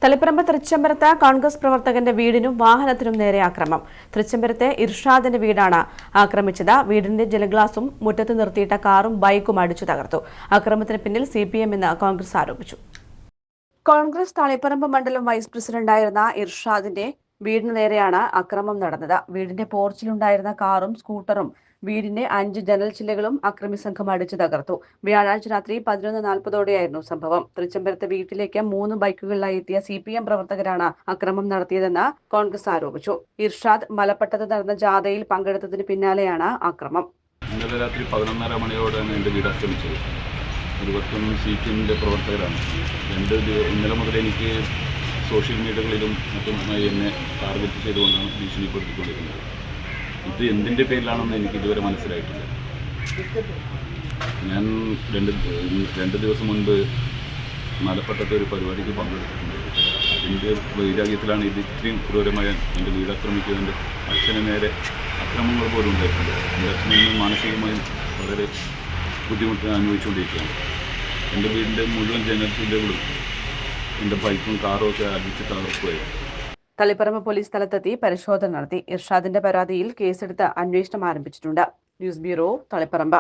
തളിപ്പറമ്പ് തൃച്ചംബരത്ത് കോൺഗ്രസ് പ്രവർത്തകന്റെ വീടിനും വാഹനത്തിനും നേരെ ആക്രമം. തൃച്ചംബരത്തെ ഇർഷാദിന്റെ വീടാണ് ആക്രമിച്ചത്. വീടിന്റെ ജലഗ്ലാസും മുറ്റത്ത് നിർത്തിയിട്ട കാറും ബൈക്കും അടിച്ചു തകർത്തു. ആക്രമണത്തിന് പിന്നിൽ CPM എന്ന് കോൺഗ്രസ് ആരോപിച്ചു. കോൺഗ്രസ് തളിപ്പറമ്പ് മണ്ഡലം വൈസ് പ്രസിഡന്റായിരുന്ന ഇർഷാദിന്റെ വീടിന് നേരെയാണ് അക്രമം നടന്നത്. വീടിന്റെ പോർച്ചിലുണ്ടായിരുന്ന കാറും സ്കൂട്ടറും വീടിന്റെ 5 ജനൽ ചില്ലകളും അക്രമി സംഘം അടിച്ചു തകർത്തു. വ്യാഴാഴ്ച രാത്രി 11:40ഓടെയായിരുന്നു സംഭവം. തൃച്ചംബരത്തെ വീട്ടിലേക്ക് 3 ബൈക്കുകളിലായി എത്തിയ CPM പ്രവർത്തകരാണ് അക്രമം നടത്തിയതെന്ന് കോൺഗ്രസ് ആരോപിച്ചു. ഇർഷാദ് മലപ്പട്ടത്ത് നടന്ന ജാഥയിൽ പങ്കെടുത്തതിന് പിന്നാലെയാണ് അക്രമം. ഇന്നലെ രാത്രി 11:30 മണിയോടെയാണ് എൻ്റെ വീട് ആക്രമിച്ചത്. ഒരു 10 CPMന്റെ പ്രവർത്തകരാണ്. ഇന്നലെ മുതൽ എനിക്ക് സോഷ്യൽ മീഡിയകളിലും മറ്റുമായി എന്നെ ടാർഗറ്റ് ചെയ്തുകൊണ്ടാണ് ഭീഷണിപ്പെടുത്തിക്കൊണ്ടിരുന്നത്. ഇത് എന്തിൻ്റെ പേരിലാണെന്ന് എനിക്ക് ഇതുവരെ മനസ്സിലായിട്ടില്ല. ഞാൻ രണ്ട് ദിവസം മുൻപ് മലപ്പട്ടത്തെ ഒരു പരിപാടിക്ക് പങ്കെടുത്തിട്ടുണ്ട്. എൻ്റെ വൈരാഗ്യത്തിലാണ് ഇത് ഇത്രയും ക്രൂരമായ എൻ്റെ വീട് ആക്രമിക്കുന്നതിൻ്റെ അച്ഛന് നേരെ അക്രമങ്ങൾ പോലും ഉണ്ടായിട്ടുണ്ട്. എൻ്റെ അച്ഛനും മാനസികമായും വളരെ ബുദ്ധിമുട്ട് അനുഭവിച്ചുകൊണ്ടിരിക്കുകയാണ്. എൻ്റെ വീടിൻ്റെ മുഴുവൻ ജനൽ ചില്ലകളും എൻ്റെ ബൈക്കും കാറും ഒക്കെ അടിച്ച് തകർക്കുകയായിരുന്നു. തളിപ്പറമ്പ് പോലീസ് സ്ഥലത്തെത്തി പരിശോധന നടത്തി. ഇർഷാദിന്റെ പരാതിയിൽ കേസെടുത്ത് അന്വേഷണം ആരംഭിച്ചിട്ടുണ്ട്. News bureau, Taliparamba.